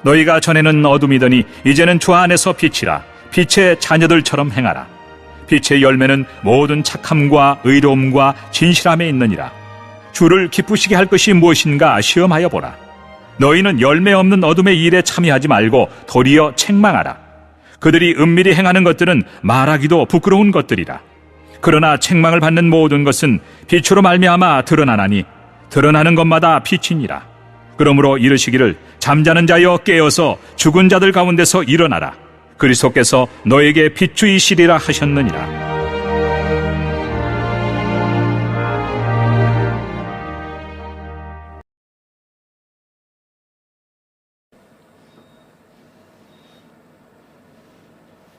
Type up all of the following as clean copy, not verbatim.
너희가 전에는 어둠이더니 이제는 주 안에서 빛이라. 빛의 자녀들처럼 행하라. 빛의 열매는 모든 착함과 의로움과 진실함에 있느니라. 주를 기쁘시게 할 것이 무엇인가 시험하여 보라. 너희는 열매 없는 어둠의 일에 참여하지 말고 도리어 책망하라. 그들이 은밀히 행하는 것들은 말하기도 부끄러운 것들이라. 그러나 책망을 받는 모든 것은 빛으로 말미암아 드러나나니 드러나는 것마다 빛이니라. 그러므로 이르시기를 잠자는 자여 깨어서 죽은 자들 가운데서 일어나라. 그리스도께서 너에게 빛주이시리라 하셨느니라.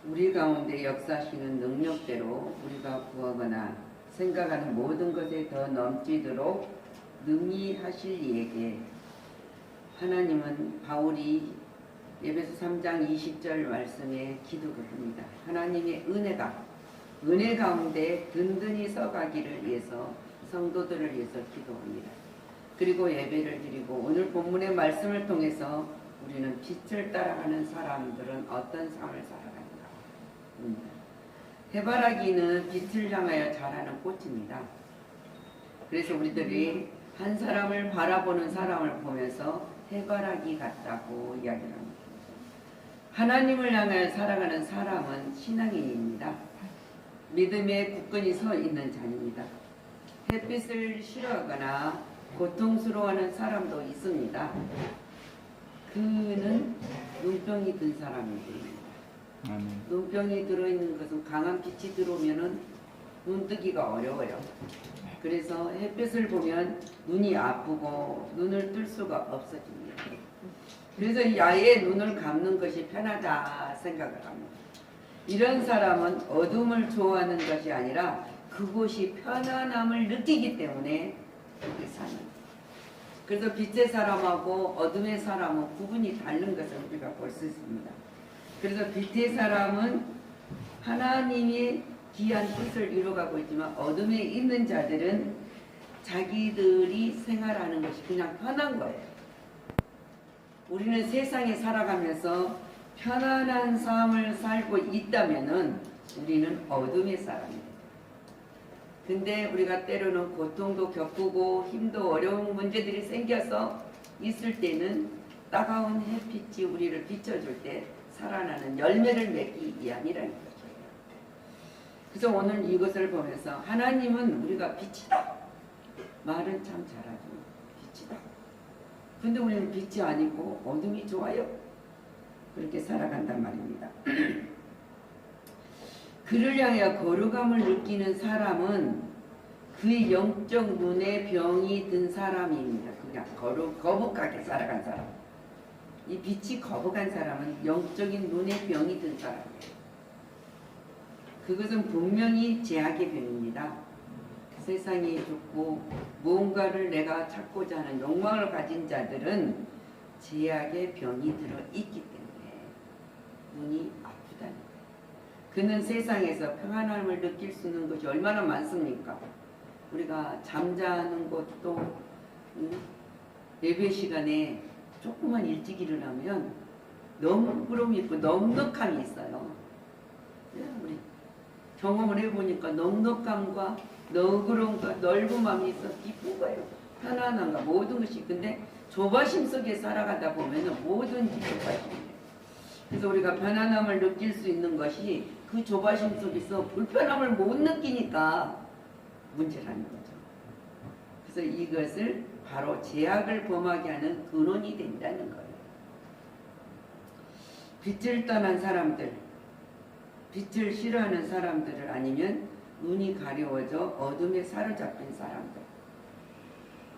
우리 가운데 역사하시는 능력대로 우리가 구하거나 생각하는 모든 것에 더 넘치도록 능히 하실 이에게 하나님은 바울이 에베소 3장 20절 말씀에 기도를 합니다. 하나님의 은혜 가운데 든든히 서가기를 위해서 성도들을 위해서 기도합니다. 그리고 예배를 드리고 오늘 본문의 말씀을 통해서 우리는 빛을 따라가는 사람들은 어떤 삶을 살아가는가. 해바라기는 빛을 향하여 자라는 꽃입니다. 그래서 우리들이 한 사람을 바라보는 사람을 보면서 해바라기 같다고 이야기를 합니다. 하나님을 향하여 살아가는 사람은 신앙인입니다. 믿음에 굳건히 서 있는 자입니다. 햇빛을 싫어하거나 고통스러워하는 사람도 있습니다. 그는 눈병이 든 사람입니다. 눈병이 들어있는 것은 강한 빛이 들어오면 눈 뜨기가 어려워요. 그래서 햇빛을 보면 눈이 아프고 눈을 뜰 수가 없어집니다. 그래서 야외에 눈을 감는 것이 편하다 생각을 합니다. 이런 사람은 어둠을 좋아하는 것이 아니라 그곳이 편안함을 느끼기 때문에 그렇게 사는 거예요. 그래서 빛의 사람하고 어둠의 사람은 구분이 다른 것을 우리가 볼 수 있습니다. 그래서 빛의 사람은 하나님의 귀한 뜻을 이루어가고 있지만 어둠에 있는 자들은 자기들이 생활하는 것이 그냥 편한 거예요. 우리는 세상에 살아가면서 편안한 삶을 살고 있다면은 우리는 어둠의 사람이에요. 근데 우리가 때로는 고통도 겪고 힘도 어려운 문제들이 생겨서 있을 때는 따가운 햇빛이 우리를 비춰줄 때 살아나는 열매를 맺기 위함이라는 거죠. 그래서 오늘 이것을 보면서 하나님은 우리가 빛이다. 말은 참 잘하죠. 빛이다. 근데 우리는 빛이 아니고 어둠이 좋아요. 그렇게 살아간단 말입니다. 그를 향해 거룩함을 느끼는 사람은 그의 영적 눈에 병이 든 사람입니다. 그냥 거북하게 살아간 사람. 이 빛이 거북한 사람은 영적인 눈에 병이 든 사람이에요. 그것은 분명히 죄악의 병입니다. 세상이 좋고 무언가를 내가 찾고자 하는 욕망을 가진 자들은 죄악의 병이 들어있기 때문에 눈이 아프다는 거예요. 그는 세상에서 평안함을 느낄 수 있는 것이 얼마나 많습니까? 우리가 잠자는 것도 예배 시간에 조금만 일찍 일어나면 너무 있고 넉넉함이 있어요. 우리 경험을 해보니까 넉넉함과 너그러움과 넓은 마음이 있어 기쁜 거예요. 편안함과 모든 것이. 근데 조바심 속에 살아가다 보면 뭐든지 조바심이에요. 그래서 우리가 편안함을 느낄 수 있는 것이 그 조바심 속에서 불편함을 못 느끼니까 문제라는 거죠. 그래서 이것을 바로 죄악을 범하게 하는 근원이 된다는 거예요. 빛을 떠난 사람들, 빛을 싫어하는 사람들을 아니면 눈이 가려워져 어둠에 사로잡힌 사람들,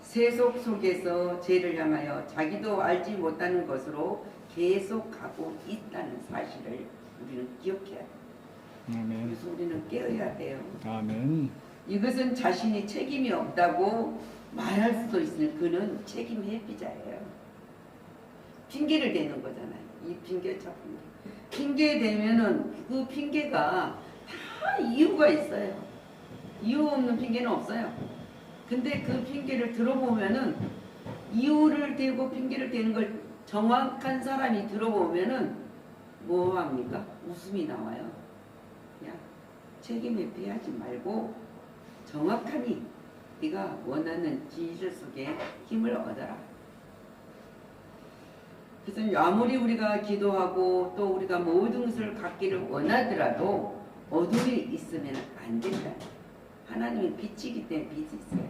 세속 속에서 죄를 향하여 자기도 알지 못하는 것으로 계속 가고 있다는 사실을 우리는 기억해야 돼요. 아멘. 그래서 우리는 깨어야 돼요. 아멘. 이것은 자신이 책임이 없다고 말할 수도 있으니 그는 책임 회피자예요. 핑계를 대는 거잖아요. 이 핑계 저 핑계 대면은 그 핑계가 다 이유가 있어요. 이유 없는 핑계는 없어요. 근데 그 핑계를 들어보면은 이유를 대고 핑계를 대는 걸 정확한 사람이 들어보면은 뭐 합니까? 웃음이 나와요. 그냥 책임 회피하지 말고 정확하니 네가 원하는 진실 속에 힘을 얻어라. 그래서 아무리 우리가 기도하고 또 우리가 모든 것을 갖기를 원하더라도 어둠이 있으면 안 된다. 하나님은 빛이기 때문에 빛이 있어요.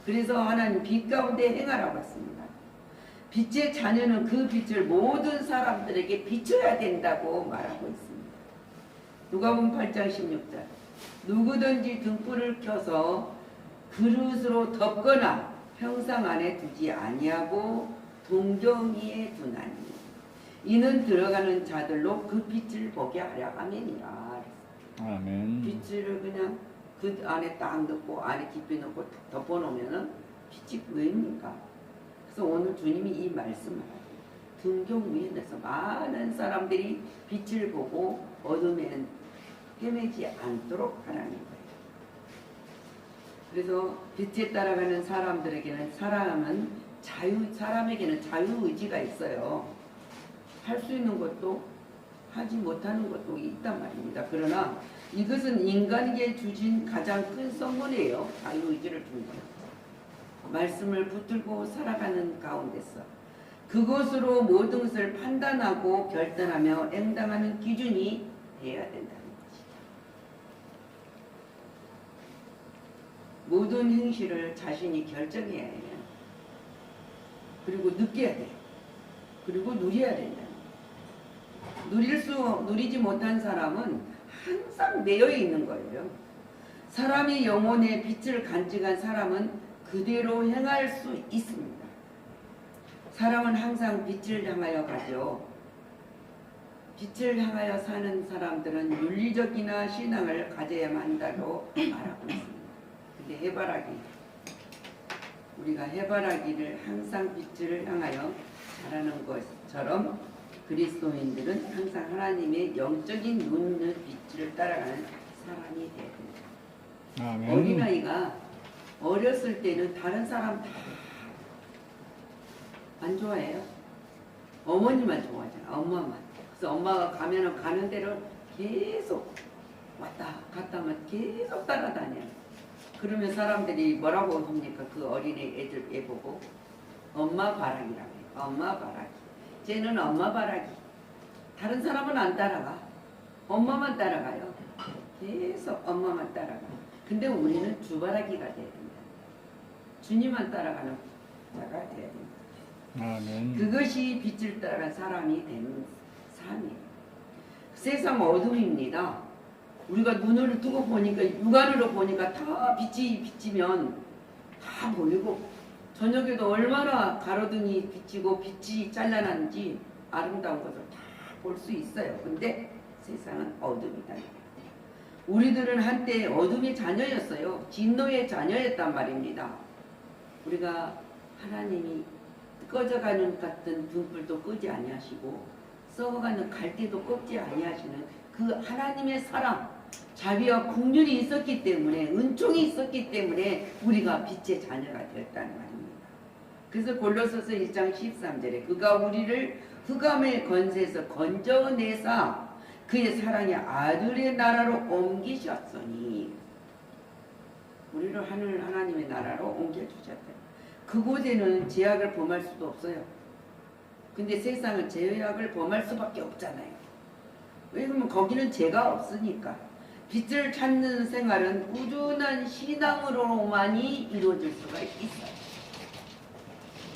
그래서 하나님 빛 가운데 행하라고 했습니다. 빛의 자녀는 그 빛을 모든 사람들에게 비춰야 된다고 말하고 있습니다. 누가복음 8장 16절 누구든지 등불을 켜서 그릇으로 덮거나 평상 안에 두지 아니하고 동정이에 두나니 이는 들어가는 자들로 그 빛을 보게 하려 함이니라. 아멘. 빛을 그냥 그 안에 딱 넣고 안에 깊이 넣고 덮어놓으면은 빛이 보입니까? 그래서 오늘 주님이 이 말씀을 하세요. 등경 위에서 많은 사람들이 빛을 보고 어둠에는 헤매지 않도록 하라는 거예요. 그래서 빛에 따라가는 사람들에게는 사람에게는 자유의지가 있어요. 할 수 있는 것도 하지 못하는 것도 있단 말입니다. 그러나 이것은 인간에게 주신 가장 큰 선물이에요. 자유의지를 준 거예요. 말씀을 붙들고 살아가는 가운데서 그것으로 모든 것을 판단하고 결단하며 행동하는 기준이 되어야 된다는 것이죠. 모든 행실을 자신이 결정해야 해요. 그리고 느껴야 돼요. 그리고 누려야 된다. 누리지 못한 사람은 항상 매여 있는 거예요. 사람의 영혼에 빛을 간직한 사람은 그대로 행할 수 있습니다. 사람은 항상 빛을 향하여 가죠. 빛을 향하여 사는 사람들은 윤리적이나 신앙을 가져야만 한다고 말하고 있습니다. 근데 우리가 해바라기를 항상 빛을 향하여 자라는 것처럼 그리스도인들은 항상 하나님의 영적인 눈의 빛을 따라가는 사람이 되어야 됩니다. 아멘. 어린아이가 어렸을 때는 다른 사람 다 안 좋아해요. 어머니만 좋아하잖아. 엄마만. 그래서 엄마가 가면은 가는 대로 계속 왔다 갔다 하면 계속 따라다녀요. 그러면 사람들이 뭐라고 합니까? 그 어린애 애들 애 보고 엄마 바라기라고 해요. 엄마 바라기. 쟤는 엄마 바라기. 다른 사람은 안 따라가. 엄마만 따라가요. 계속 엄마만 따라가. 근데 우리는 주바라기가 돼야 된다. 주님만 따라가는 자가 돼야 된다. 아멘. 그것이 빛을 따라간 사람이 되는 삶이에요. 세상 어둠입니다. 우리가 눈을 뜨고 보니까 육안으로 보니까 다 빛이 비치면 다 보이고 저녁에도 얼마나 가로등이 비치고 빛이 찬란한지 아름다운 것을 다 볼 수 있어요. 근데 세상은 어둠이다. 우리들은 한때 어둠의 자녀였어요. 진노의 자녀였단 말입니다. 우리가 하나님이 꺼져가는 같은 등불도 끄지 아니하시고 썩어가는 갈대도 꺾지 아니하시는 그 하나님의 사랑, 자비와 긍휼이 있었기 때문에 은총이 있었기 때문에 우리가 빛의 자녀가 되었다는 말입니다. 그래서 골로새서 1장 13절에 그가 우리를 흑암의 권세에서 건져내사 그의 사랑의 아들의 나라로 옮기셨으니 우리를 하나님의 나라로 옮겨주셨다. 그곳에는 죄악을 범할 수도 없어요. 근데 세상은 죄악을 범할 수밖에 없잖아요. 왜냐면 거기는 죄가 없으니까. 빛을 찾는 생활은 꾸준한 신앙으로만이 이루어질 수가 있어요.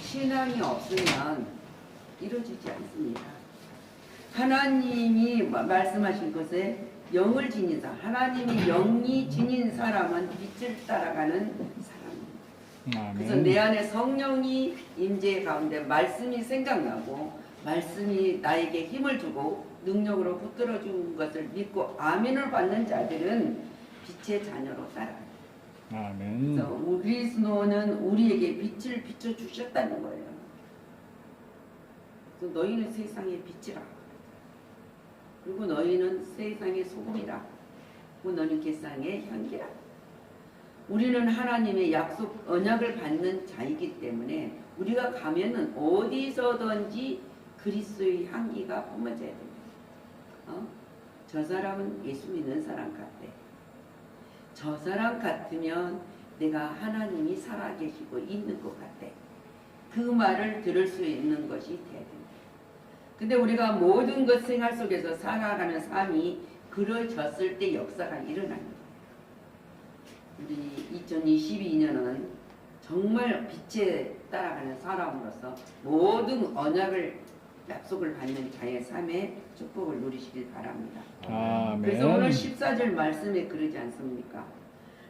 신앙이 없으면 이루어지지 않습니다. 하나님이 말씀하신 것에 영을 지닌 사람, 하나님이 영이 지닌 사람은 빛을 따라가는 사람입니다. 그래서 내 안에 성령이 임재 가운데 말씀이 생각나고 말씀이 나에게 힘을 주고 능력으로 붙들어 준 것을 믿고 아멘을 받는 자들은 빛의 자녀로 따라갑니다. 아멘. 그래서 그리스도는 우리에게 빛을 비춰 주셨다는 거예요. 그래서 너희는 세상의 빛이라. 그리고 너희는 세상의 소금이라. 그리고 너희는 세상의 향기라. 우리는 하나님의 약속 언약을 받는 자이기 때문에 우리가 가면은 어디서든지 그리스도의 향기가 뿜어져야 됩니다. 저 사람은 예수 믿는 사람 같대. 저 사람 같으면 내가 하나님이 살아계시고 있는 것 같대. 그 말을 들을 수 있는 것이 돼야 됩니다. 근데 우리가 모든 것 생활 속에서 살아가는 삶이 그려졌을 때 역사가 일어나는 거예요. 우리 2022년은 정말 빛에 따라가는 사람으로서 모든 언약을 약속을 받는 자의 삶의 축복을 누리시길 바랍니다. 아멘. 그래서 오늘 14절 말씀에 그러지 않습니까?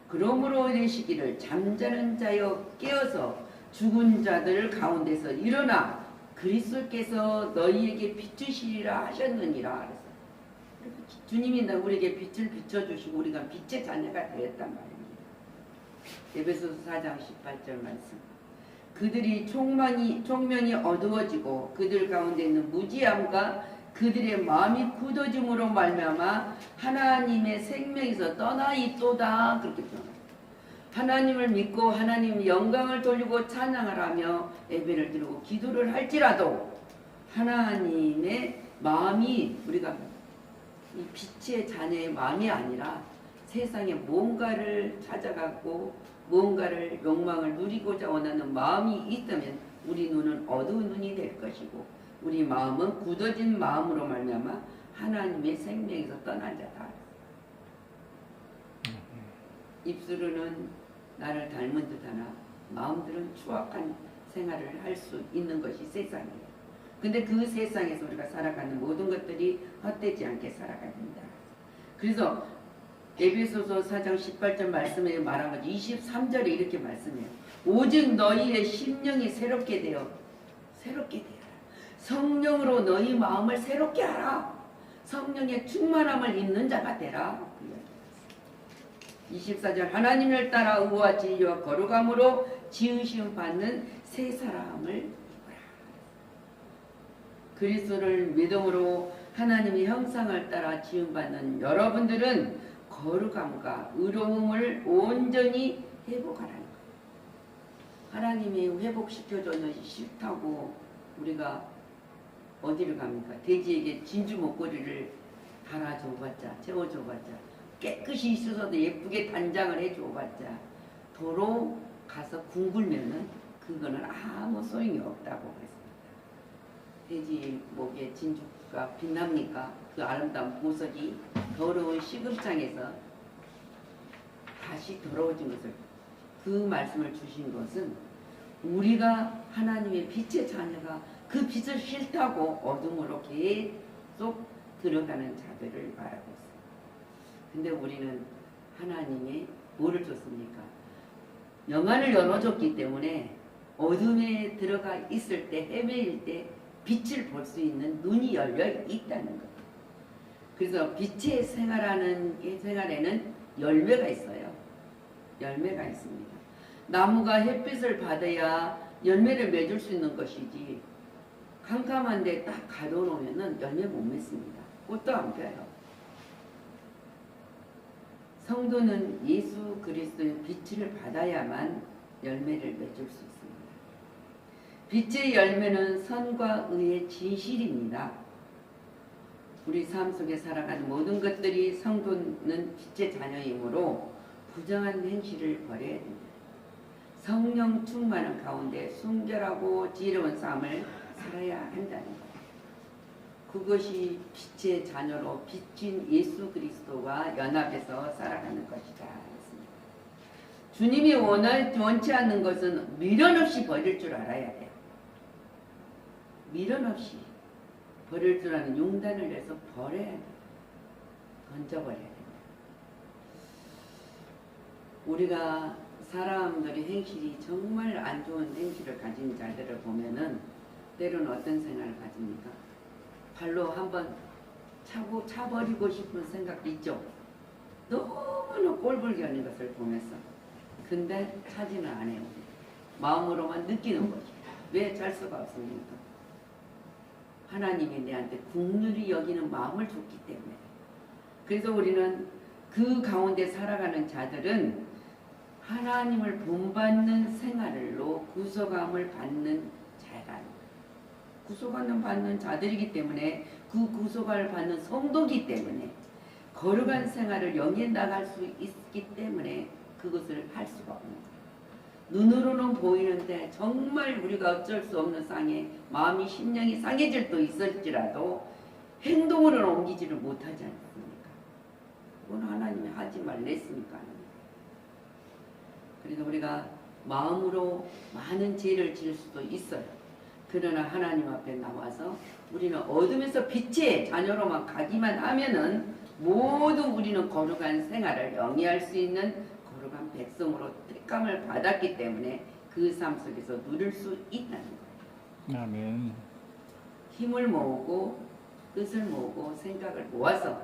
그러므로 이르시기를 잠자는 자여 깨어서 죽은 자들 가운데서 일어나 그리스도께서 너희에게 비추시리라 하셨느니라. 그래서 주님이 우리에게 빛을 비춰주시고 우리가 빛의 자녀가 되었단 말입니다. 에베소서 4장 18절 말씀. 그들이 총명이 어두워지고 그들 가운데 있는 무지함과 그들의 마음이 굳어짐으로 말미암아 하나님의 생명에서 떠나 있도다. 그렇게 표현합니다. 하나님을 믿고 하나님 영광을 돌리고 찬양하라며 예배를 드리고 기도를 할지라도 하나님의 마음이 우리가 이 빛의 자녀의 마음이 아니라 세상에 뭔가를 찾아가고 뭔가를 욕망을 누리고자 원하는 마음이 있다면 우리 눈은 어두운 눈이 될 것이고 우리 마음은 굳어진 마음으로 말미암아 하나님의 생명에서 떠난 자다. 입술로는 나를 닮은 듯하나 마음들은 추악한 생활을 할 수 있는 것이 세상이에요. 근데 그 세상에서 우리가 살아가는 모든 것들이 헛되지 않게 살아가야 된다. 그래서 에베소서 4장 18절 말씀에 말한 거지 23절에 이렇게 말씀해요. 오직 너희의 심령이 새롭게 되어 성령으로 너희 마음을 새롭게 하라. 성령의 충만함을 입는 자가 되라. 24절 하나님을 따라 의와 진리와 거룩함으로 지으심 받는 새 사람을 입어라. 그리스도를 믿음으로 하나님의 형상을 따라 지음받는 여러분들은 거룩함과 의로움을 온전히 회복하라는 거예요. 하나님이 회복시켜줬는지 싫다고 우리가 어디를 갑니까? 돼지에게 진주 목걸이를 달아줘봤자 채워줘봤자 깨끗이 씻어도 예쁘게 단장을 해줘봤자 도로 가서 궁굴면은 그거는 아무 소용이 없다고 그랬습니다. 돼지 목에 진주가 빛납니까? 그 아름다운 보석이 더러운 시금창에서 다시 더러워진 것을 그 말씀을 주신 것은 우리가 하나님의 빛의 자녀가 그 빛을 싫다고 어둠으로 계속 들어가는 자들을 말하고 있습니다. 근데 우리는 하나님이 뭐를 줬습니까? 영안을 열어줬기 때문에 어둠에 들어가 있을 때 헤매일 때 빛을 볼 수 있는 눈이 열려 있다는 거예요. 그래서 빛의 생활에는 열매가 있어요. 열매가 있습니다. 나무가 햇빛을 받아야 열매를 맺을 수 있는 것이지 캄캄한데 딱 가둬놓으면 열매 못 맺습니다. 꽃도 안 펴요. 성도는 예수 그리스도의 빛을 받아야만 열매를 맺을 수 있습니다. 빛의 열매는 선과 의의 진실입니다. 우리 삶 속에 살아가는 모든 것들이 성도는 빛의 자녀이므로 부정한 행실을 버려야 됩니다. 성령 충만한 가운데 순결하고 지혜로운 삶을 살아야 한다는 것. 그것이 빛의 자녀로 빛인 예수 그리스도와 연합해서 살아가는 것이다. 주님이 원치 않는 것은 미련 없이 버릴 줄 알아야 돼요. 미련 없이 버릴 줄 아는 용단을 내서 버려야 돼요. 던져버려야 됩니다. 우리가 사람들의 행실이 정말 안 좋은 행실을 가진 자들을 보면은 때로는 어떤 생각을 가집니까? 발로 한번 차버리고 싶은 생각도 있죠. 너무나 꼴불기 하는 것을 보면서. 근데 차지는 안 해요. 마음으로만 느끼는 거죠. 왜 잘 수가 없습니까? 하나님이 내한테 긍휼히 여기는 마음을 줬기 때문에. 그래서 우리는 그 가운데 살아가는 자들은 하나님을 본받는 생활로 구속함을 받는 자라. 구속함을 받는 자들이기 때문에 그 구속함을 받는 성도기 때문에 거룩한 생활을 영위해 나갈 수 있기 때문에 그것을 할 수가 없는 거예요. 눈으로는 보이는데 정말 우리가 어쩔 수 없는 상해 마음이 심령이 상해질 수 있을지라도 행동으로는 옮기지를 못하지 않습니까? 그건 하나님이 하지 말랬으니까 하는 거예요. 그래서 우리가 마음으로 많은 죄를 지을 수도 있어요. 그러나 하나님 앞에 나와서 우리는 어둠에서 빛의 자녀로만 가기만 하면은 모두 우리는 거룩한 생활을 영위할 수 있는 거룩한 백성으로 택감을 받았기 때문에 그 삶 속에서 누릴 수 있다는 거예요. 아멘. 힘을 모으고 뜻을 모으고 생각을 모아서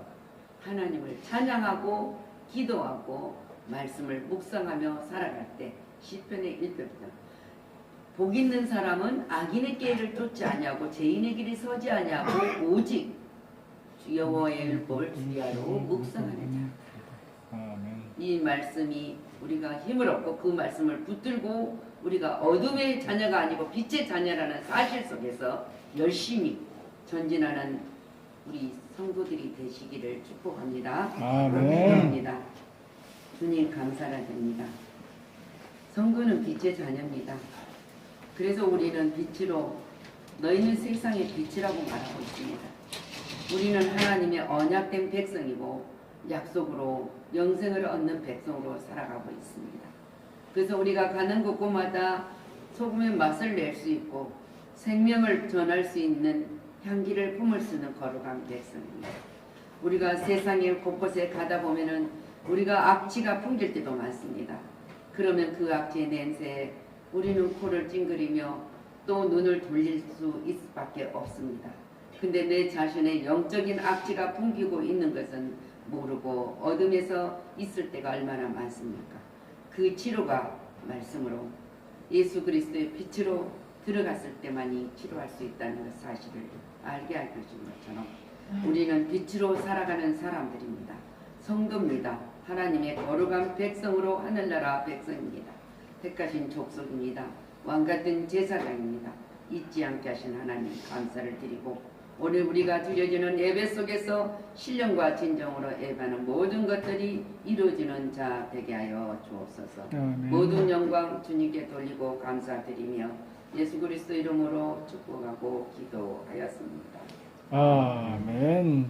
하나님을 찬양하고 기도하고 말씀을 묵상하며 살아갈 때 시편의 1편이다. 복 있는 사람은 악인의 길을 쫓지 아니하고 죄인의 길이 서지 아니하고 오직 여호와의 율법을 주야로 묵상하는 자. 아멘. 이 말씀이 우리가 힘을 얻고 그 말씀을 붙들고 우리가 어둠의 자녀가 아니고 빛의 자녀라는 사실 속에서 열심히 전진하는 우리 성도들이 되시기를 축복합니다. 아멘. 축복합니다. 주님 감사를 드립니다. 성도는 빛의 자녀입니다. 그래서 우리는 빛으로 너희는 세상의 빛이라고 말하고 있습니다. 우리는 하나님의 언약된 백성이고 약속으로 영생을 얻는 백성으로 살아가고 있습니다. 그래서 우리가 가는 곳곳마다 소금의 맛을 낼 수 있고 생명을 전할 수 있는 향기를 품을 수 있는 거룩한 백성입니다. 우리가 세상의 곳곳에 가다 보면은 우리가 악취가 풍길 때도 많습니다. 그러면 그 악취의 냄새에 우리는 코를 찡그리며 또 눈을 돌릴 수 있을 수밖에 없습니다. 근데 내 자신의 영적인 악취가 풍기고 있는 것은 모르고 어둠에서 있을 때가 얼마나 많습니까? 그 치료가 말씀으로 예수 그리스도의 빛으로 들어갔을 때만이 치료할 수 있다는 그 사실을 알게 할 것인 것처럼 우리는 빛으로 살아가는 사람들입니다. 성도입니다. 하나님의 거룩한 백성으로 하늘나라 백성입니다. 택하신 족속입니다. 왕같은 제사장입니다. 잊지 않게 하신 하나님 감사를 드리고 오늘 우리가 드려지는 예배 속에서 신령과 진정으로 예배하는 모든 것들이 이루어지는 자 되게 하여 주옵소서. 아멘. 모든 영광 주님께 돌리고 감사드리며 예수 그리스도 이름으로 축복하고 기도하였습니다. 아멘.